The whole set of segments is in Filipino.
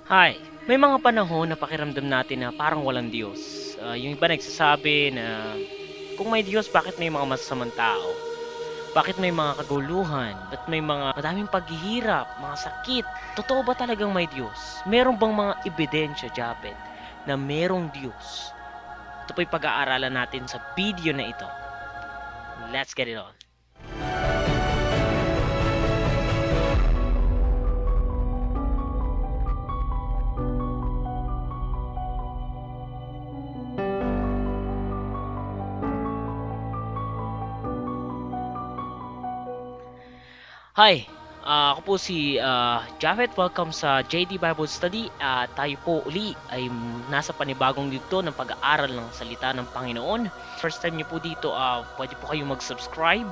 Hi, may mga panahon na pakiramdam natin na parang walang Diyos. Yung iba nagsasabi na kung may Diyos, bakit may mga masasamang tao? Bakit may mga kaguluhan? Ba't may mga madaming paghihirap, mga sakit? Totoo ba talagang may Diyos? Meron bang mga ebidensya, Japet, na merong Diyos? Ito po'y pag-aaralan natin sa video na ito. Let's get it on. Hi, ako po si Javed. Welcome sa JD Bible Study. Tayo po uli ay nasa panibagong dito ng pag-aaral ng salita ng Panginoon. First time niyo po dito, pwede po kayong mag-subscribe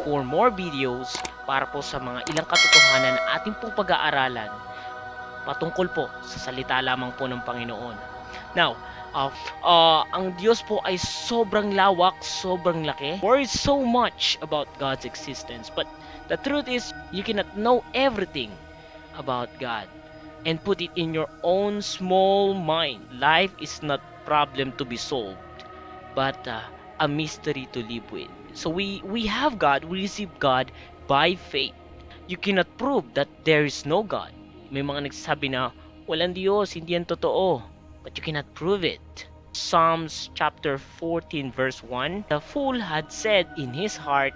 for more videos para po sa mga ilang katotohanan na ating pong pag-aaralan patungkol po sa salita lamang po ng Panginoon. Now, ang Diyos po ay sobrang lawak, sobrang laki. Worry so much about God's existence. But the truth is, you cannot know everything about God and put it in your own small mind. Life is not problem to be solved, but a mystery to live with. So we have God, we receive God by faith. You cannot prove that there is no God. May mga nagsasabi na walang Diyos, hindi yan totoo. But you cannot prove it. Psalms chapter 14 verse 1, the fool had said in his heart,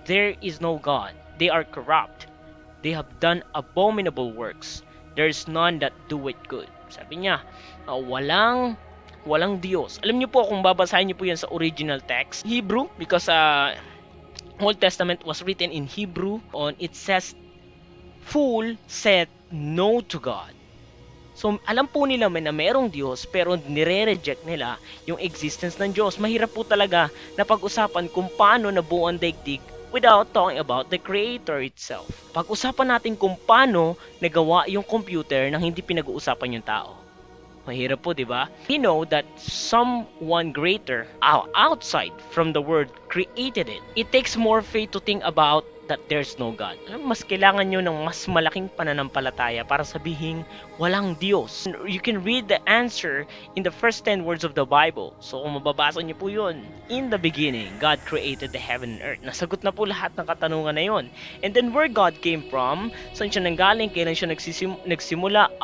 there is no God. They are corrupt. They have done abominable works. There is none that do it good. Sabi niya, walang Diyos. Alam niyo po kung babasahin niyo po yan sa original text, Hebrew, because Old Testament was written in Hebrew. It says, fool said no to God. So, alam po nila na merong Diyos, pero nire-reject nila yung existence ng Diyos. Mahirap po talaga na pag-usapan kung paano nabuo ang daigdig without talking about the Creator itself. Pag-usapan natin kung paano nagawa yung computer nang hindi pinag-uusapan yung tao. Mahirap po, di ba? We know that someone greater outside from the world created it. It takes more faith to think about that there's no God. Mas kailangan nyo ng mas malaking pananampalataya para sabihin walang Diyos. You can read the answer in the first 10 words of the Bible. So kung mababasa nyo po yun, in the beginning, God created the heaven and earth. Nasagot na po lahat ng katanungan na yun. And then where God came from, saan siya nanggaling, kailan siya nagsimula,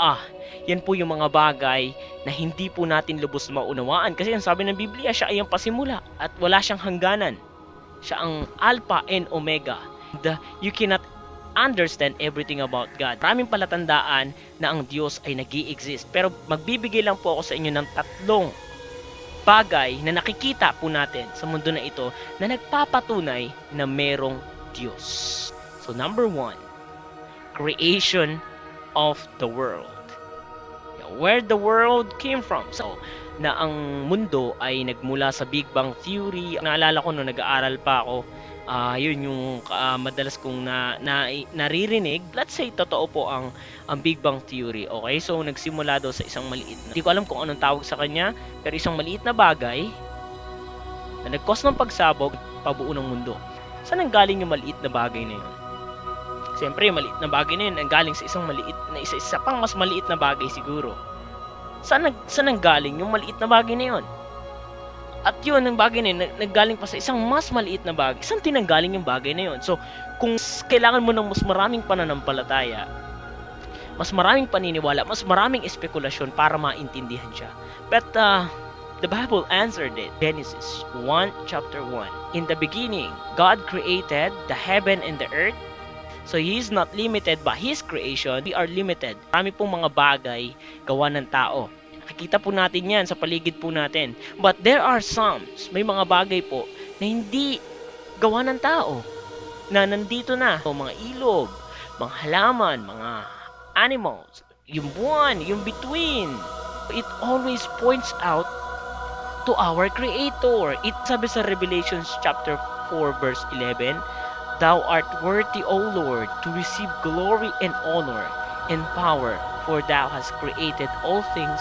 yan po yung mga bagay na hindi po natin lubos maunawaan. Kasi ang sabi ng Biblia, siya ay ang pasimula at wala siyang hangganan. Siya ang Alpha and Omega. You cannot understand everything about God. Maraming palatandaan na ang Diyos ay nag-i-exist. Pero magbibigay lang po ako sa inyo ng tatlong bagay na nakikita po natin sa mundo na ito na nagpapatunay na merong Diyos. So number 1, creation of the world. Where the world came from. So, na ang mundo ay nagmula sa Big Bang Theory. Naalala ko nung nag-aaral pa ako, yun yung madalas kong naririnig. Let's say totoo po ang Big Bang Theory. Okay, so nagsimula daw sa isang maliit na, hindi ko alam kung anong tawag sa kanya, pero isang maliit na bagay na nag-cause ng pagsabog, pabuo ng mundo. Saan nanggaling yung maliit na bagay na yun? Siyempre, yung maliit na bagay na yun nanggaling sa isang maliit na isa pang mas maliit na bagay siguro. Saan nanggaling yung maliit na bagay na yun? At yun, ang bagay na yun, naggaling pa sa isang mas maliit na bagay. Saan tinanggaling yung bagay na yun? So, kung kailangan mo ng mas maraming pananampalataya, mas maraming paniniwala, mas maraming espekulasyon para maintindihan siya. But, the Bible answered it. Genesis 1, chapter 1. In the beginning, God created the heaven and the earth. So, He is not limited by His creation. We are limited. Marami pong mga bagay gawa ng tao. Nakikita po natin yan sa paligid po natin. But there are some, may mga bagay po na hindi gawa ng tao. Na nandito na. So, mga ilog, mga halaman, mga animals, yung buwan, yung between. It always points out to our Creator. It sabi sa Revelations chapter 4 verse 11, Thou art worthy, O Lord, to receive glory and honor and power, for Thou hast created all things,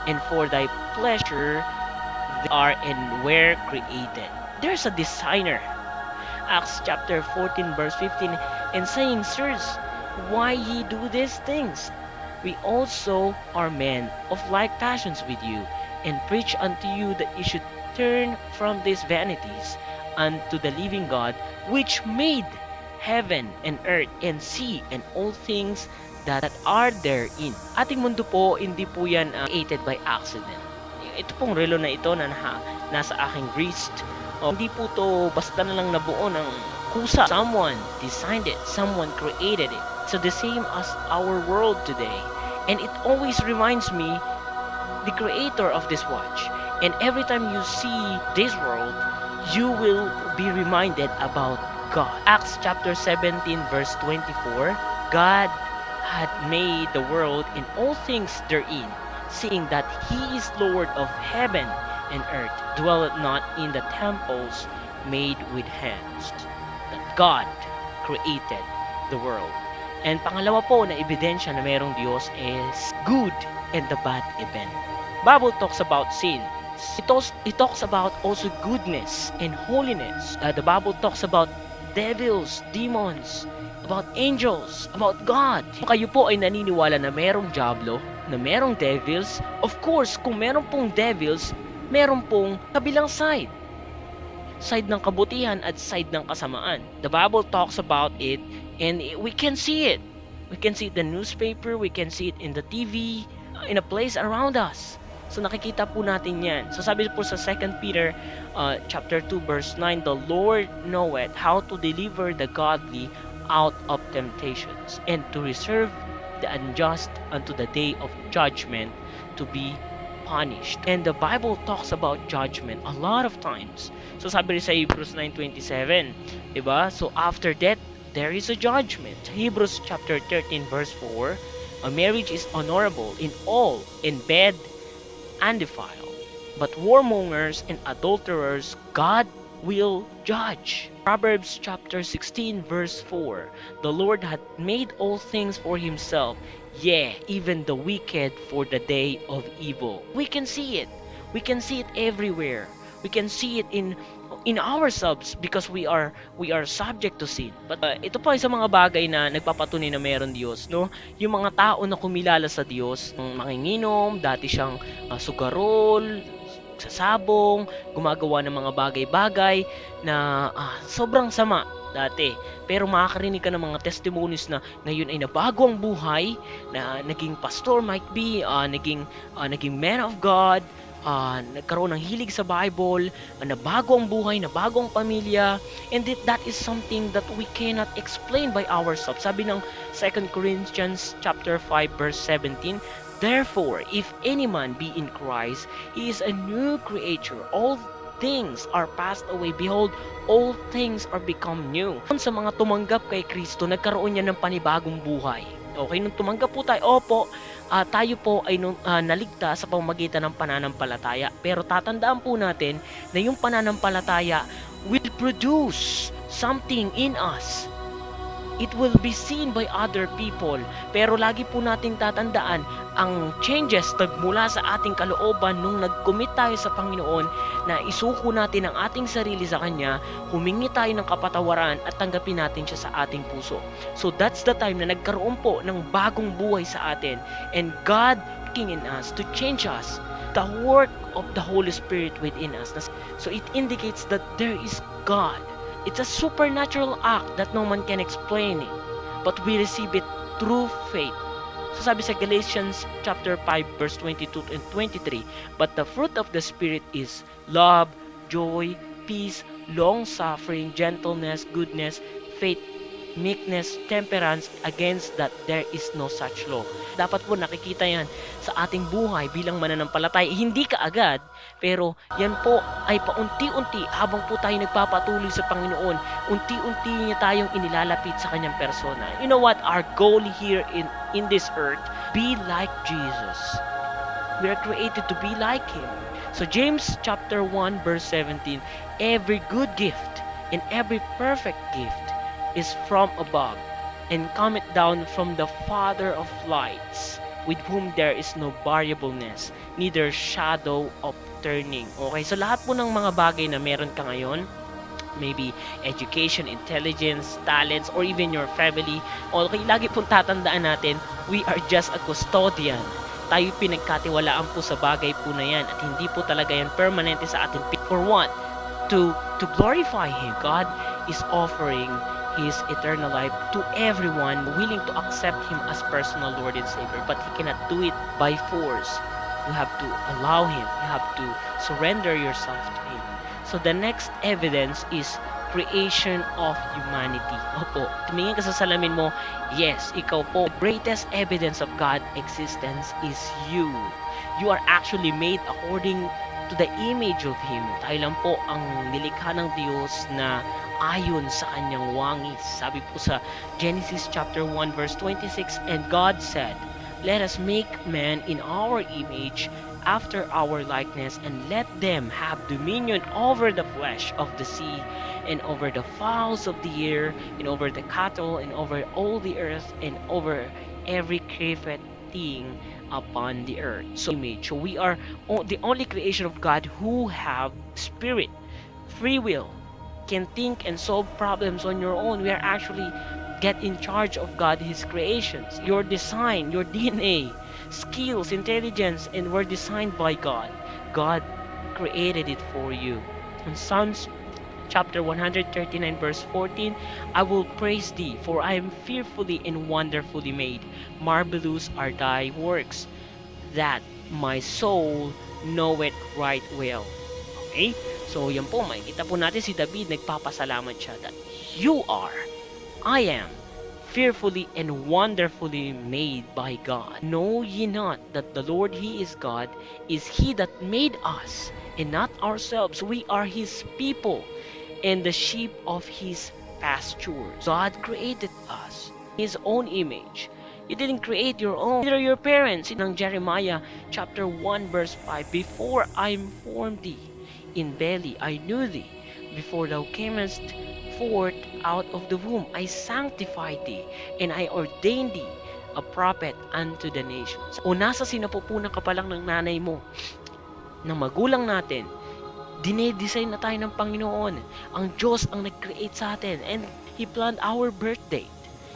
and for Thy pleasure they are and were created. There's a designer. Acts chapter 14 verse 15, and saying, Sirs, why ye do these things? we also are men of like passions with you, and preach unto you that you should turn from these vanities unto the living God, which made heaven and earth and sea and all things that are therein. Ating mundo po, hindi po yan created by accident. Ito pong relo na ito na nasa aking wrist, hindi po to basta na lang nabuo ng kusa. Someone designed it, someone created it. So the same as our world today. And it always reminds me the creator of this watch. And every time you see this world, you will be reminded about God. Acts chapter 17 verse 24, God had made the world and all things therein, seeing that He is Lord of heaven and earth, dwelleth not in the temples made with hands. That God created the world. And pangalawa po na ebidensya na mayroong Diyos is good and the bad event. Bible talks about sin. It talks about also goodness and holiness. The Bible talks about devils, demons, about angels, about God. Kung kayo po ay naniniwala na merong diablo, na merong devils, of course, kung meron pong devils, meron pong kabilang side. Side ng kabutihan at side ng kasamaan. The Bible talks about it and we can see it. We can see it in the newspaper, we can see it in the TV, in a place around us. So nakikita po natin yan. So sabi po sa 2 Peter chapter 2 verse 9, the Lord knoweth how to deliver the godly out of temptations, and to reserve the unjust unto the day of judgment to be punished. And the Bible talks about judgment a lot of times. So sabi rin sa Hebrews 9:27, diba? So after that, there is a judgment. Hebrews chapter 13 verse 4, a marriage is honorable in all, in bed and defile, but warmongers and adulterers God will judge. Proverbs chapter 16 verse 4, the Lord hath made all things for himself, yea, even the wicked for the day of evil. We can see it. We can see it everywhere. We can see it in ourselves because we are subject to sin. But ito po ay sa mga bagay na nagpapatunay na mayroon Diyos, no? Yung mga tao na kumilala sa Diyos, manginginom, dati siyang sugarol, sasabong, gumagawa ng mga bagay-bagay na sobrang sama dati. Pero makakarinig ka ng mga testimonies na ngayon ay nabago ang buhay, na naging pastor might be, naging man of God, nagkaroon ng hilig sa Bible, nabago ang buhay, nabago ang pamilya, and that is something that we cannot explain by ourselves. Sabi ng 2 Corinthians chapter 5 verse 17, therefore, if any man be in Christ, he is a new creature. All things are passed away. Behold, all things are become new. Sa mga tumanggap kay Kristo, nagkaroon niya ng panibagong buhay. Okay, nung tumanggap po tayo, opo, tayo po ay naligtas sa pamamagitan ng pananampalataya. Pero tatandaan po natin na yung pananampalataya will produce something in us. It will be seen by other people. Pero lagi po nating tatandaan, ang changes nagmula sa ating kalooban nung nag-commit tayo sa Panginoon na isuko natin ang ating sarili sa Kanya, humingi tayo ng kapatawaran at tanggapin natin siya sa ating puso. So that's the time na nagkaroon po ng bagong buhay sa atin. And God working in us to change us. The work of the Holy Spirit within us. So it indicates that there is God. It's a supernatural act that no man can explain it. But we receive it through faith. So sabi sa Galatians chapter 5 verse 22 and 23, but the fruit of the Spirit is love, joy, peace, long-suffering, gentleness, goodness, faith, meekness, temperance. Against that there is no such law. Dapat po nakikita yan sa ating buhay bilang mananampalataya. Hindi kaagad, pero yan po ay paunti-unti habang po tayo nagpapatuloy sa Panginoon. Unti-unti niya tayong inilalapit sa kanyang persona. You know what? Our goal here in this earth, be like Jesus. We are created to be like Him. So James chapter 1 verse 17, every good gift and every perfect gift is from above, and cometh down from the Father of lights, with whom there is no variableness, neither shadow of turning. Okay, so lahat po ng mga bagay na meron ka ngayon, maybe education, intelligence, talents, or even your family. Okay, lagi pong tatandaan natin, we are just a custodian. Tayo pinagkatiwalaan po sa bagay po na yan at hindi po talaga yan permanente sa atin. For what? To glorify Him. God is offering His eternal life to everyone willing to accept Him as personal Lord and Savior. But He cannot do it by force. You have to allow Him. You have to surrender yourself to Him. So the next evidence is creation of humanity. Opo, tumingin ka sa salamin mo, yes, ikaw po. The greatest evidence of God's existence is you. You are actually made according to the image of Him. Tayo lang po ang nilikha ng Diyos na ayon sa kanyang wangis. Sabi po sa Genesis chapter 1 verse 26, and God said, let us make man in our image, after our likeness, and let them have dominion over the flesh of the sea, and over the fowls of the air, and over the cattle, and over all the earth, and over every creeping thing upon the earth. So image. So we are the only creation of God who have spirit, free will, can think and solve problems on your own. We are actually get in charge of God, His creations. Your design, your DNA, skills, intelligence, and were designed by God. God created it for you. In Psalms chapter 139 verse 14, I will praise thee, for I am fearfully and wonderfully made. Marvelous are thy works, that my soul knoweth right well. Okay? So yan po, makikita po natin si David, nagpapasalamat siya that you are, I am, fearfully and wonderfully made by God. Know ye not that the Lord He is God, is He that made us, and not ourselves. We are His people, and the sheep of His pasture. God created us in His own image. You didn't create your own. Neither your parents. In Jeremiah chapter 1 verse 5, before I formed thee in belly, I knew thee. Before thou camest forth out of the womb, I sanctified thee, and I ordained thee a prophet unto the nations. O nasa sinapupunan ka pa lang ng nanay mo, ng magulang natin, dinedesign na tayo ng Panginoon. Ang Diyos ang nag-create sa atin, and He planned our birthday,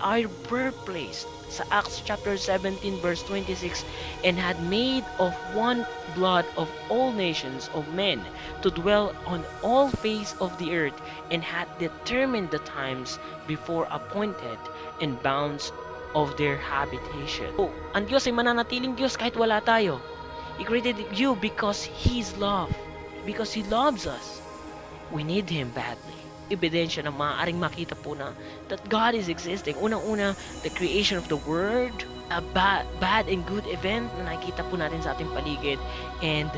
our birthplace, sa Acts chapter 17 verse 26, and had made of one blood of all nations of men to dwell on all face of the earth, and had determined the times before appointed and bounds of their habitation. So, ang Diyos ay mananatiling Diyos kahit wala tayo. He created you because He's love. Because He loves us. We need Him badly. Ebidensya na maaaring makita po na that God is existing. Unang-una, the creation of the Word, a bad and good event na nakikita po natin sa ating paligid, and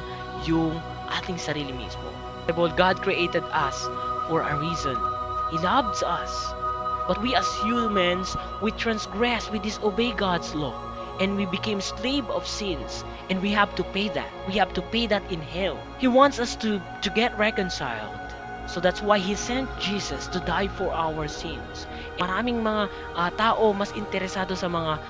yung ating sarili mismo. God created us for a reason. He loves us. But we as humans, we transgress, we disobey God's law, and we became slave of sins, and we have to pay that. We have to pay that in hell. He wants us to get reconciled. So that's why He sent Jesus to die for our sins. Maraming mga tao mas interesado sa mga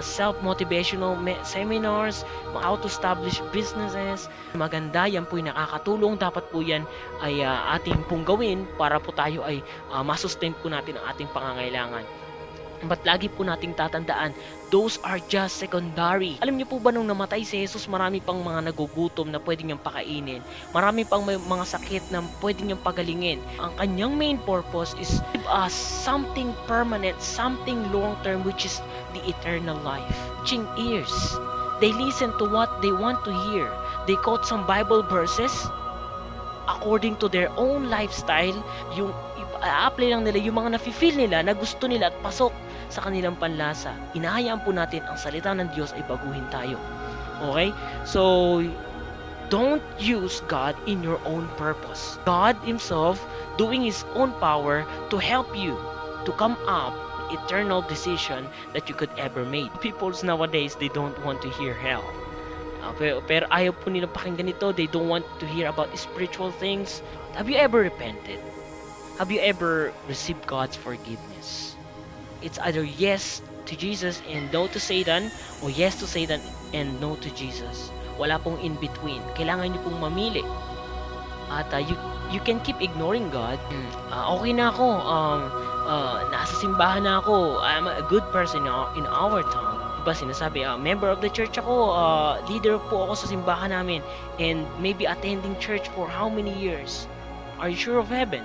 self-motivational seminars, how to establish businesses. Maganda, yan po yung nakakatulong. Dapat po yan ay ating pong gawin para po tayo ay masustain po natin ang ating pangangailangan. But lagi po nating tatandaan, those are just secondary. Alam niyo po ba nung namatay si Jesus, marami pang mga nagugutom na pwede niyang pakainin. Marami pang mga sakit na pwede niyang pagalingin. Ang kanyang main purpose is give us something permanent, something long-term, which is the eternal life. Watching ears, they listen to what they want to hear. They quote some Bible verses according to their own lifestyle. Yung i-apply lang nila yung mga nafe-feel nila na gusto nila at pasok sa kanilang panlasa. Inahayaan po natin ang salita ng Diyos ay baguhin tayo. Okay? So, don't use God in your own purpose. God Himself doing His own power to help you to come up with eternal decision that you could ever make. People nowadays, they don't want to hear hell. Pero ayaw po nilang pakinggan ito. They don't want to hear about spiritual things. Have you ever repented? Have you ever received God's forgiveness? It's either yes to Jesus and no to Satan, or yes to Satan and no to Jesus. Wala pong in between. Kailangan niyo pong mamili. At you can keep ignoring God. Okay na ako. Nasa simbahan na ako. I'm a good person in our town. Diba sinasabi, member of the church ako, leader po ako sa simbahan namin, and maybe attending church for how many years? Are you sure of heaven?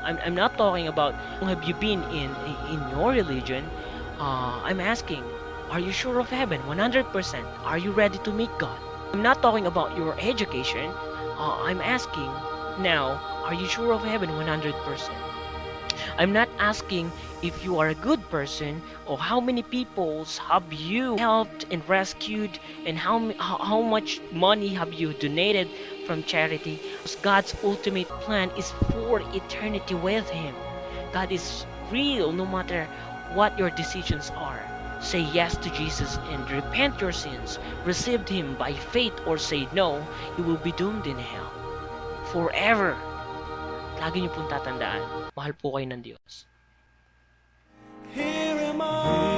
I'm not talking about have you been in your religion. I'm asking, are you sure of heaven 100%? Are you ready to meet God? I'm not talking about your education. I'm asking now, are you sure of heaven 100%? I'm not asking if you are a good person or how many peoples have you helped and rescued, and how much money have you donated from charity. Because God's ultimate plan is for eternity with Him. God is real no matter what your decisions are. Say yes to Jesus and repent your sins. Receive Him by faith or say no, you will be doomed in hell. Forever. Lagi niyo pong tatandaan, mahal po kayo ng Diyos. Here am I.